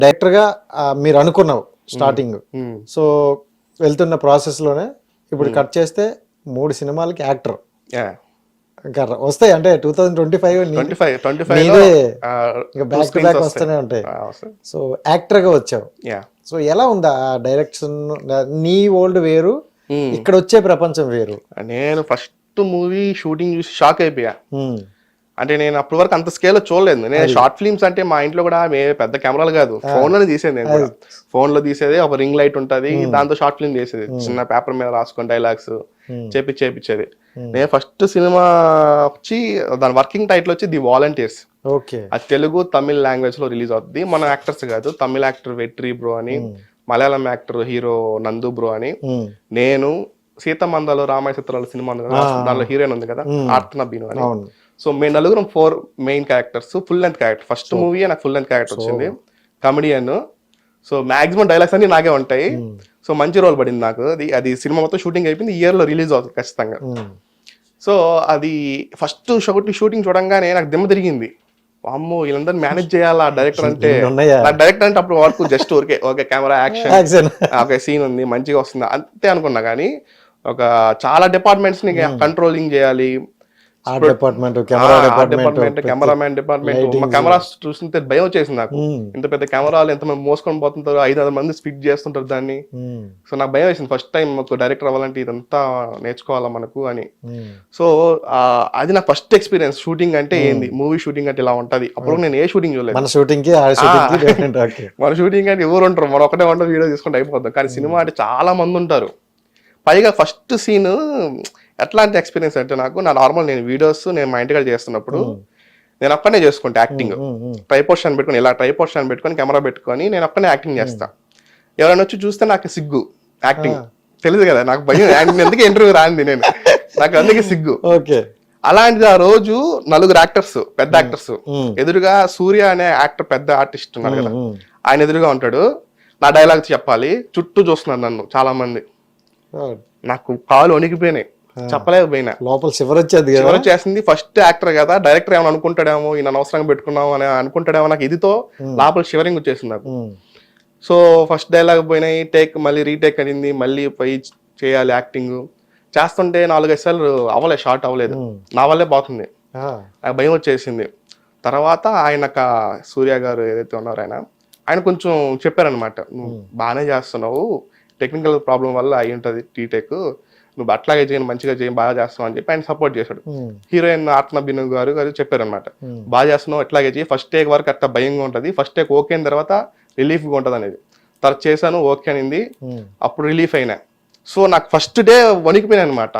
Director గా మీరు అనుకున్నావు స్టార్టింగ్, సో వెళ్తున్న ప్రాసెస్ లోనే ఇప్పుడు కట్ చేస్తే 3 సినిమాలకి యాక్టర్ ఇంకా వస్తాయి. అంటే 2025 బ్యాక్ టు బ్యాక్ వస్తూనే ఉంటాయి. సో యాక్టర్ గా వచ్చావు. సో ఎలా ఉందా డైరెక్షన్? నీ ఓల్డ్ వేరు, ఇక్కడ వచ్చే ప్రపంచం వేరు. నేను ఫస్ట్ మూవీ షూటింగ్ చూసి షాక్ అయిపోయా. అంటే నేను అప్పటి వరకు అంత స్కేల్ చూడలేదు. నేను షార్ట్ ఫిల్మ్స్ అంటే మా ఇంట్లో కూడా పెద్ద కెమెరాలు కాదు, ఫోన్ లోనే తీసేది. నేను కూడా ఫోన్ లో తీసేది, ఒక రింగ్ లైట్ ఉంటది, దాంతో షార్ట్ ఫిల్మ్ చేసేది. చిన్న పేపర్ మీద రాసుకొని డైలాగ్స్ చేపించేది. నేను ఫస్ట్ సినిమా వచ్చి దాని వర్కింగ్ టైటిల్ వచ్చి ది వాలంటీర్స్. అది తెలుగు తమిళ్ లాంగ్వేజ్ లో రిలీజ్ అవుతుంది. మన యాక్టర్స్ కాదు, తమిళ యాక్టర్ వెట్రి బ్రో అని, మలయాళం యాక్టర్ హీరో నందు బ్రో అని, నేను సీతమందలో రామాయ చిత్రాల సినిమా ఉంది కదా, దానిలో హీరోయిన్ ఉంది కదా ఆర్తన బీను అని. సో మేము నలుగురం 4 main characters, full length character. First movie నాకు ఫుల్ లెంత్ క్యారెక్టర్ వచ్చింది, కమెడియన్. సో మాక్సిమం డైలాగ్స్ అన్ని నాకే ఉంటాయి. సో మంచి రోల్ పడింది నాకు. అది సినిమా మొత్తం షూటింగ్ అయిపోయింది, ఇయర్ లో రిలీజ్ అవుతుంది ఖచ్చితంగా. సో అది ఫస్ట్ షూటింగ్ చూడంగానే నాకు దిమ్మ తిరిగింది. అమ్మో వీళ్ళందరినీ మేనేజ్ చేయాలా డైరెక్టర్ అంటే. నాకు డైరెక్టర్ అంటే అప్పుడు వరకు జస్ట్ ఓకే కెమెరా యాక్షన్, ఒక సీన్ ఉంది మంచిగా వస్తుంది అంతే అనుకున్నా. కానీ ఒక చాలా డిపార్ట్మెంట్స్ ని కంట్రోలింగ్ చేయాలి. కెమెరామెన్ డిపార్ట్మెంట్, మా కెమెరా చూస్తుంటే భయం వచ్చేసింది నాకు. ఇంత పెద్ద కెమెరాలు ఎంతమంది మోసుకొని పోతుంటారు, 5-6 మంది స్పీడ్ చేస్తుంటారు దాన్ని. సో నాకు భయం వేసింది ఫస్ట్ టైం ఒక డైరెక్టర్ అవ్వాలంటే ఇదంతా నేర్చుకోవాలా మనకు అని. సో అది నా ఫస్ట్ ఎక్స్పీరియన్స్. షూటింగ్ అంటే ఏంది, మూవీ షూటింగ్ అంటే ఇలా ఉంటది. అప్పుడు నేను ఏ షూటింగ్ చూడలేదు. మన షూటింగ్ అంటే ఎవరు ఉంటారు, మనం ఒకటే వంట వీడియో తీసుకుంటే అయిపోతాం. కానీ సినిమా అంటే చాలా మంది ఉంటారు. పైగా ఫస్ట్ సీన్ ఎట్లాంటి ఎక్స్పీరియన్స్ అంటే నా నార్మల్ నేను వీడియోస్ నేను మా ఇంటికాడ చేస్తున్నప్పుడు నేను ఒక్కనే చేసుకుంటా యాక్టింగ్. ట్రైపాడ్ స్టాండ్ పెట్టుకొని, ఇలా ట్రైపాడ్ స్టాండ్ పెట్టుకొని కెమెరా పెట్టుకొని నేను ఒక్కనే యాక్టింగ్ చేస్తా. ఎవరైనా వచ్చి చూస్తే నాకు సిగ్గు. యాక్టింగ్ తెలుసు కదా నాకు, భయం. ఎందుకు ఇంటర్వ్యూ రాంది నేను, నాకు అందుకే సిగ్గు. అలాంటిది ఆ రోజు 4 యాక్టర్స్, పెద్ద యాక్టర్స్ ఎదురుగా, సూర్య అనే యాక్టర్ పెద్ద ఆర్టిస్ట్ ఉన్నారు కదా, ఆయన ఎదురుగా ఉంటాడు. నా డైలాగ్ చెప్పాలి, చుట్టూ చూస్తున్నారు నన్ను చాలా మంది. నాకు కాలు వణికిపోయినాయి, చెప్పలేకపోయినా. లోపల వచ్చేసింది. ఫస్ట్ యాక్టర్ కదా, డైరెక్టర్ ఏమైనా అనుకుంటాడేమో, ఈయన అనవసరంగా పెట్టుకున్నాము అని అనుకుంటాడేమో, నాకు ఇదితో లోపల షివరింగ్ వచ్చేసింది నాకు. సో ఫస్ట్ డైలాగ్ పోయినాయి, మళ్ళీ రీటేక్ అయింది, మళ్ళీ పోయి చేయాలి యాక్టింగ్. చేస్తుంటే 4-5 సార్లు అవ్వలేదు, షార్ట్ అవ్వలేదు. నా వల్లే పోతుంది, నాకు భయం వచ్చేసింది. తర్వాత సూర్య గారు ఏదైతే ఉన్నారో ఆయన కొంచెం చెప్పారనమాట, నువ్వు బాగానే చేస్తున్నావు, టెక్నికల్ ప్రాబ్లం వల్ల అయి ఉంటుంది టీటెక్, నువ్వు అట్లాగే చేయను, మంచిగా చేయి, బాగా చేస్తున్నావు అని చెప్పి ఆయన సపోర్ట్ చేశాడు. హీరోయిన్ ఆర్తన బిను గారు చెప్పారు అనమాట, బాగా చేస్తున్నావు, ఎట్లాగే చేయి, ఫస్ట్ టేక్ వరకు అట్లా భయంగా ఉంటుంది, ఫస్ట్ టేక్ ఓకే అయిన తర్వాత రిలీఫ్గా ఉంటుంది అనేది. తర్వాత చేశాను, ఓకే అనింది, అప్పుడు రిలీఫ్ అయినా. సో నాకు ఫస్ట్ డే వణికిపోయినా అనమాట.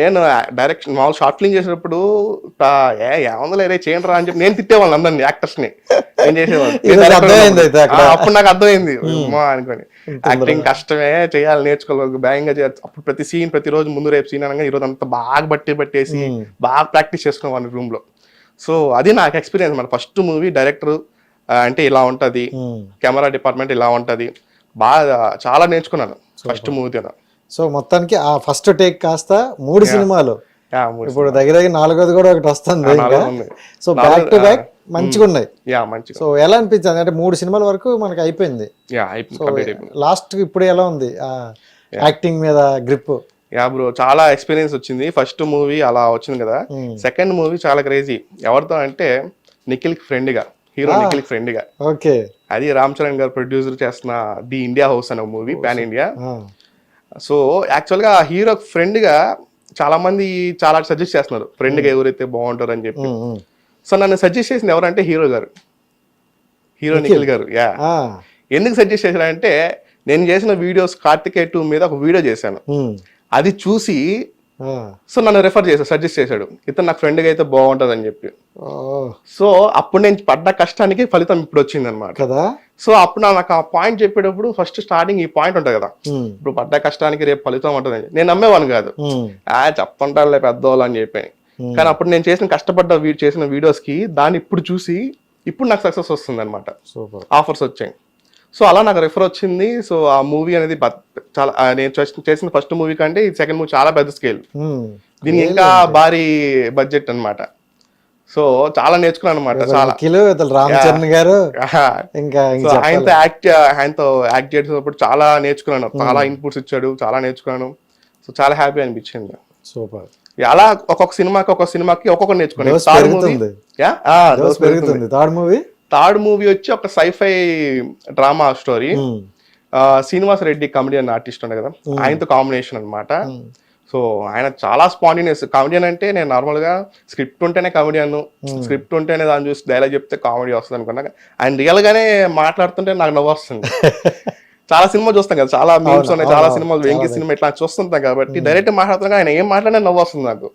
నేను డైరెక్షన్ మామూలు షార్ట్ ఫిల్మ్ చేసేటప్పుడు ఏమందో లేదే చేయండి రా అని చెప్పి నేను తిట్టేవాళ్ళని అందరినీ, యాక్టర్స్ ని. నేను చేసేవాళ్ళు. అప్పుడు నాకు అర్థమైంది అనుకోని, యాక్టింగ్ కష్టమే, చేయాలి, నేర్చుకోవాలి, భయంగా చేయాలి. అప్పుడు ప్రతి సీన్, ప్రతిరోజు ముందు రేపు సీన్ అనగా ఈరోజు అంతా బాగా పట్టేసి బాగా ప్రాక్టీస్ చేసుకున్నాను రూమ్ లో. సో అది నాకు ఎక్స్పీరియన్స్ మన ఫస్ట్ మూవీ. డైరెక్టర్ అంటే ఇలా ఉంటది, కెమెరా డిపార్ట్మెంట్ ఇలా ఉంటది, బాగా చాలా నేర్చుకున్నాను ఫస్ట్ మూవీ కదా. సో మొత్తానికి ఆ ఫస్ట్ టేక్ కాస్త 3 సినిమాలు, ఇప్పుడు దగ్గర 4వది కూడా ఒకటి వస్తుంది. సో బ్యాక్ టు బ్యాక్ మంచిగా ఉన్నాయి. సో ఎలా అనిపించింది అంటే 3 సినిమాల వరకు మనకి అయిపోయింది, లాస్ట్ ఇప్పుడు ఎలా ఉంది యాక్టింగ్ మీద గ్రిప్? బ్రో చాలా ఎక్స్పీరియన్స్ వచ్చింది. ఫస్ట్ మూవీ అలా వచ్చింది కదా, సెకండ్ మూవీ చాలా క్రేజీ. ఎవరితో అంటే నిఖిల్ ఫ్రెండ్ గా, హీరో నిఖిల్ ఫ్రెండ్ గా. ఓకే, అది రామ్ చరణ్ గారు ప్రొడ్యూసర్ చేస్తున్న ది ఇండియా హౌస్ అనే movie, pan India. So actual గా హీరో ఫ్రెండ్ గా చాలా మంది చాలా సజెస్ట్ చేస్తున్నారు, ఫ్రెండ్ గా ఎవరైతే బాగుంటారు అని చెప్పి. సో నన్ను సజెస్ట్ చేసింది ఎవరంటే హీరో నిఖిల్ గారు. ఎందుకు సజెస్ట్ చేశారంటే, నేను చేసిన వీడియోస్ కార్తికేయ 2 మీద ఒక వీడియో చేశాను, అది చూసి సో నన్ను సజెస్ట్ చేశాడు, ఇతను నాకు ఫ్రెండ్గా అయితే బాగుంటది అని చెప్పి. సో అప్పుడు నేను పడ్డ కష్టానికి ఫలితం ఇప్పుడు వచ్చింది అనమాట కదా. సో అప్పుడు నాకు ఆ పాయింట్ చెప్పేటప్పుడు ఫస్ట్ స్టార్టింగ్ ఈ పాయింట్ ఉంటుంది కదా, ఇప్పుడు పడ్డ కష్టానికి రేపు ఫలితం ఉంటుంది అని నేను నమ్మేవాను కాదు. చెప్తుంటారులే పెద్దవాళ్ళు అని చెప్పి. కానీ అప్పుడు నేను చేసిన వీడియోస్ కి దాన్ని ఇప్పుడు చూసి ఇప్పుడు నాకు సక్సెస్ వస్తుంది అనమాట, ఆఫర్స్ వచ్చాయి. సో అలా నాకు రిఫర్ వచ్చింది. సో ఆ మూవీ అనేది చాలా, నేను చేసిన ఫస్ట్ మూవీ కంటే ఈ సెకండ్ మూవీ చాలా పెద్ద స్కేల్, దీనికి ఇంకా భారీ బడ్జెట్ అనమాట. సో చాలా నేర్చుకున్నాను అనమాట. చాలా కిలో రామ్ చరణ్ గారు ఇంకా సో ఆయనతో యాక్ట్ చేసినప్పుడు చాలా నేర్చుకున్నాను, చాలా ఇన్పుట్స్ ఇచ్చాడు, చాలా నేర్చుకున్నాను. సో చాలా హ్యాపీ అనిపించింది. సూపర్. అలా ఒక్కొక్క సినిమాకి ఒక్కొక్క నేర్చుకున్నాను. థర్డ్ మూవీ వచ్చి ఒక sci-fi drama story. Srinivas Reddy comedian artist ఉండే కదా, ఆయనతో కాంబినేషన్ అన్నమాట. సో ఆయన చాలా స్పాంటేనియస్ కామెడియన్. అంటే నేను నార్మల్ గా స్క్రిప్ట్ ఉంటేనే కామెడియన్, స్క్రిప్ట్ ఉంటేనే దాన్ని చూసి డైలాగ్ చెప్తే కామెడీ వస్తుంది అనుకున్నా. ఆయన రియల్ గానే మాట్లాడుతుంటే నాకు నవ్వు వస్తుంది. చాలా సినిమా చూస్తాం కదా, చాలా మీమ్స్ ఉన్నాయి, చాలా సినిమాలు, వెంకీ సినిమా ఇట్లా చూస్తుంటాం కాబట్టి డైరెక్ట్ మాట్లాడుతున్నా ఆయన ఏం మాట్లాడినా నవ్వు వస్తుంది నాకు.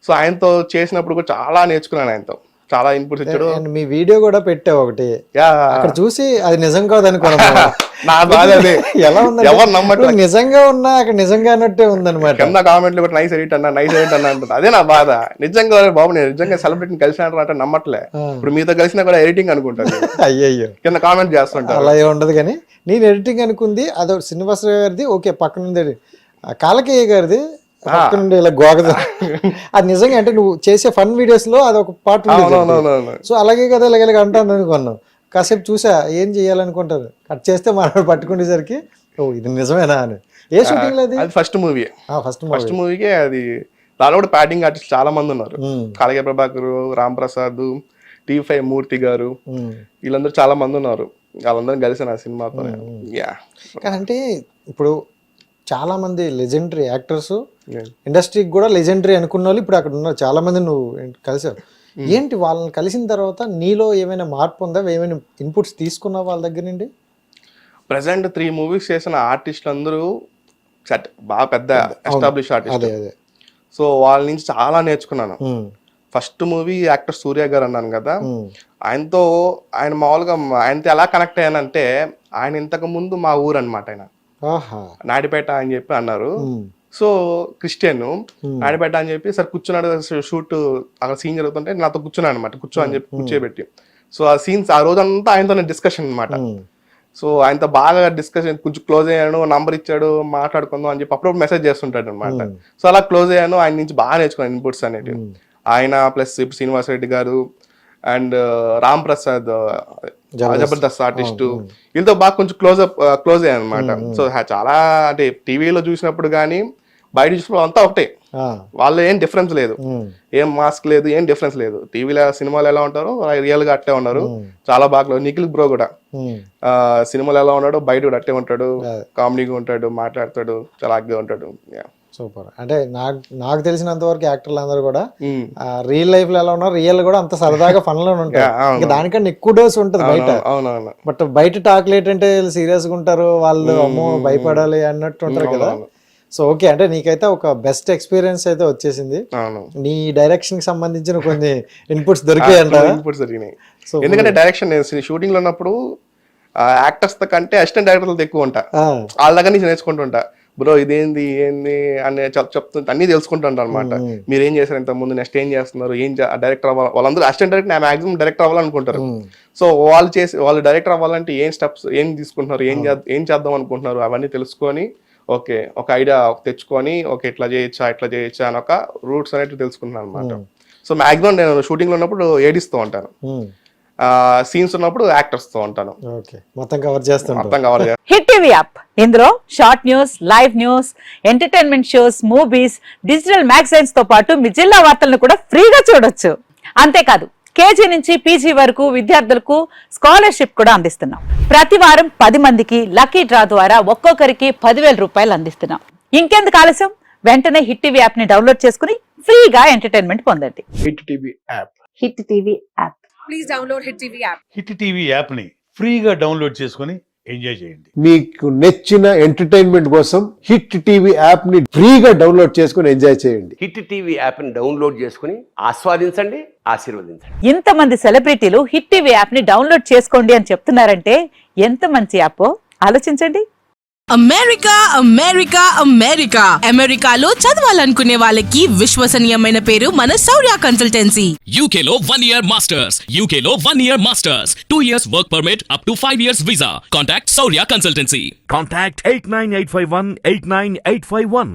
సో ఆయనతో చేసినప్పుడు కూడా చాలా నేర్చుకున్నాను, ఆయనతో చాలా ఇన్పుట్స్ ఇచ్చాడు. మీ వీడియో కూడా పెట్టావు ఒకటి, అక్కడ చూసి అది నిజం కాదనుకున్నా. నా బాధ అదే, ఎలా ఉంది, ఎవరు నమ్మట్లేదు. నిజంగా ఉన్నా అక్కడ నిజంగా అన్నట్టే ఉందన్నమాట. కింద కామెంట్లు కూడా నైస్ ఎడిట్ అన్నా అంటుంది. అదే నా బాధ. నిజంగా బాబు నేను నిజంగా సెలబ్రిటీని కలిసినట్టు అంటే నమ్మట్లే. ఇప్పుడు మీతో కలిసినా కూడా ఎడిటింగ్ అనుకుంటాను. అయ్యయ్యో, కింద కామెంట్ చేస్తుంటాను. అలా ఉండదు. కానీ నేను ఎడిటింగ్ అనుకుంది అదో శ్రీనివాసరావు గారిది, ఓకే, పక్కన ఉంది కాలకేయ గారిది పక్క నుండి ఇలా గోగద. అది నిజంగా అంటే నువ్వు చేసే ఫన్ వీడియోస్ లో అది ఒక పార్ట్. సో అలాగే కదా ఇలాగ అంటాను అనుకున్నాను. కాసేపు చూసా ఏం చెయ్యాలనుకుంటారు, కట్ చేస్తే మనం పట్టుకునేసరికి ఓ ఇది నిజమేనా అని. ఏ షూటింగ్ అది? ఫస్ట్ మూవీకే అది. దానిలో కూడా ప్యాడింగ్ ఆర్టిస్ట్ చాలా మంది ఉన్నారు. కాళగే ప్రభాకర్, రామ్ ప్రసాద్, T5 మూర్తి గారు, వీళ్ళందరూ చాలా మంది ఉన్నారు. వాళ్ళందరం కలిసి నా సినిమాతో. అంటే ఇప్పుడు చాలా మంది లెజెండరీ యాక్టర్స్, ఇండస్ట్రీకి కూడా లెజెండరీ అనుకున్న వాళ్ళు ఇప్పుడు అక్కడ ఉన్నారు చాలా మంది. నువ్వు కలిసావు, ఏంటి వాళ్ళని కలిసిన తర్వాత నీలో ఏమైనా మార్పు ఉందా? ఏమైనా ఇన్పుట్స్ తీసుకున్నావు వాళ్ళ దగ్గర నుండి? ప్రెసెంట్ 3 మూవీస్ చేసిన ఆర్టిస్టులు అందరూ బాగా పెద్ద ఎస్టాబ్లిష్ ఆర్టిస్ట్. సో వాళ్ళ నుంచి చాలా నేర్చుకున్నాను. ఫస్ట్ మూవీ యాక్టర్ సూర్య గారు అన్నాను కదా, ఆయన మామూలుగా ఆయనతో ఎలా కనెక్ట్ అయ్యానంటే, ఆయన ఇంతకు ముందు మా ఊరు అనమాట. ఆయన నాడిపేట అని చెప్పి అన్నారు. సో క్రిస్టియన్, నాడిపేట అని చెప్పి సార్ కూర్చున్నాడు, షూట్ అక్కడ సీన్ జరుగుతుంటే నాతో కూర్చున్నాడు అనమాట. కూర్చో అని చెప్పి కూర్చోబెట్టి, సో ఆ సీన్స్ ఆ రోజంతా ఆయనతో డిస్కషన్ అనమాట. సో ఆయనతో బాగా డిస్కషన్, కొంచెం క్లోజ్ అయ్యాను, నంబర్ ఇచ్చాడు, మాట్లాడుకుందాం అని చెప్పి అప్పుడప్పుడు మెసేజ్ చేస్తుంటాడు అనమాట. సో అలా క్లోజ్ అయ్యాను, ఆయన నుంచి బాగా నేర్చుకున్నాను ఇన్పుట్స్ అనేవి. ఆయన ప్లస్ ఇప్పుడు శ్రీనివాస్ రెడ్డి గారు అండ్ రామ్ ప్రసాద్ జబర్దస్త్ ఆర్టిస్ట్, వీళ్ళతో బాగా కొంచెం క్లోజ్ అయ్యాను అనమాట. సో చాలా అంటే టీవీలో చూసినప్పుడు కానీ బయట చూసినప్పుడు అంతా ఒకటే, వాళ్ళు ఏం డిఫరెన్స్ లేదు, ఏం మాస్క్ లేదు, ఏం డిఫరెన్స్ లేదు. టీవీలో సినిమాలు ఎలా ఉంటారో రియల్ గా అట్టే ఉన్నారు. చాలా బాగా నిఖిల్ బ్రో కూడా సినిమాలు ఎలా ఉన్నాడో బయట కూడా అట్టే ఉంటాడు, కామెడీగా ఉంటాడు, మాట్లాడతాడు, చాలా యాక్టివ్గా ఉంటాడు. సూపర్. అంటే నాకు తెలిసినంత వరకు యాక్టర్లు అందరూ కూడా రియల్ లైఫ్ లో ఎలా ఉన్నారు, రియల్ కూడా అంత సరదాగా ఫన్ లో ఉంటారు. ఇంకా దానికన్నా ఎక్కువ డోస్ ఉంటుంది బయట. బట్ బయట టాక్ లేట్ అంటే సీరియస్ గా ఉంటారు వాళ్ళు, అమ్మో భయపడాలి అన్నట్టు ఉంటారు కదా. సో ఓకే, అంటే నీకైతే ఒక బెస్ట్ ఎక్స్పీరియన్స్ అయితే వచ్చేసింది. నీ డైరెక్షన్ కి సంబంధించిన కొన్ని ఇన్పుట్స్ దొరికాయి అంటారా? ఇన్పుట్స్ దొరికినాయి. ఎందుకంటే డైరెక్షన్ షూటింగ్ లో ఉన్నప్పుడు యాక్టర్స్ కంటే అసిస్టెంట్ డైరెక్టర్లు ఎక్కువ ఉంటా, వాళ్ళ దగ్గర నుంచి నేర్చుకుంటుంటా. బ్రో ఇదేంది ఏంది అని చెప్తుంటే అన్ని తెలుసుకుంటాను అనమాట. మీరు ఏం చేశారు ఇంత ముందు, నెక్స్ట్ ఏం చేస్తున్నారు, ఏం డైరెక్టర్ అవ్వాలి, వాళ్ళందరూ అసిస్టెంట్ డైరెక్టర్ మాక్సిమం డైరెక్టర్ అవ్వాలనుకుంటారు. సో వాళ్ళు డైరెక్టర్ అవ్వాలంటే ఏం స్టెప్స్ ఏం తీసుకుంటున్నారు, ఏం చేద్దాం అనుకుంటున్నారు, అవన్నీ తెలుసుకొని ఓకే ఒక ఐడియా తెచ్చుకొని ఓకే ఇట్లా చేయొచ్చా అని ఒక రూట్స్ అనేవి తెలుసుకుంటున్నాను అనమాట. సో మాక్సిమం నేను షూటింగ్ లో ఉన్నప్పుడు ఏడిస్తూ ఉంటాను, సీన్స్ ఉన్నప్పుడు యాక్టర్స్ తో ఉంటాను. మొత్తం కవర్ చేస్తాను. హిట్ టీవీ యాప్, ఇందులో short news, live news, entertainment shows, movies, digital magazines తో పాటు మీ జిల్లా వార్తలను కూడా ఫ్రీగా చూడొచ్చు. అంతేకాదు కేజీ నుంచి పీజీ వరకు విద్యార్థులకు స్కాలర్షిప్ కూడా అందిస్తున్నాం. ప్రతి వారం 10 మందికి లక్కీ డ్రా ద్వారా ఒక్కొక్కరికి 10,000 రూపాయలు అందిస్తున్నాం. ఇంకెందుకు ఆలస్యం, వెంటనే హిట్ టీవీ యాప్ ని డౌన్లోడ్ చేసుకుని ఫ్రీగా ఎంటర్టైన్మెంట్ పొందండి. Hit TV app. Hit TV app. Please download hit TV app. Hit TV app ని ఫ్రీగా డౌన్లోడ్ చేసుకుని ఎంజాయ్ చేయండి. మీకు నచ్చిన ఎంటర్టైన్మెంట్ కోసం హిట్ టీవీ యాప్ ని ఫ్రీగా డౌన్లోడ్ చేసుకుని ఎంజాయ్ చేయండి. హిట్ టీవీ యాప్ ని డౌన్లోడ్ చేసుకుని ఆస్వాదించండి, ఆశీర్వదించండి. ఇంతమంది సెలబ్రిటీలు హిట్ టీవీ యాప్ ని డౌన్లోడ్ చేసుకోండి అని చెప్తున్నారంటే ఎంత మంచి యాప్ ఆలోచించండి. అమెరికా అమెరికా అమెరికా అమెరికాలో చదవాలనుకునే వాళ్ళకి విశ్వసనీయమైన పేరు మన శౌర్య కన్సల్టెన్సీ. UK లో 1 year masters, UK లో 1 year masters, 2 years work permit up to 5 years visa. Contact Saurya Consultancy. Contact 89851 89851.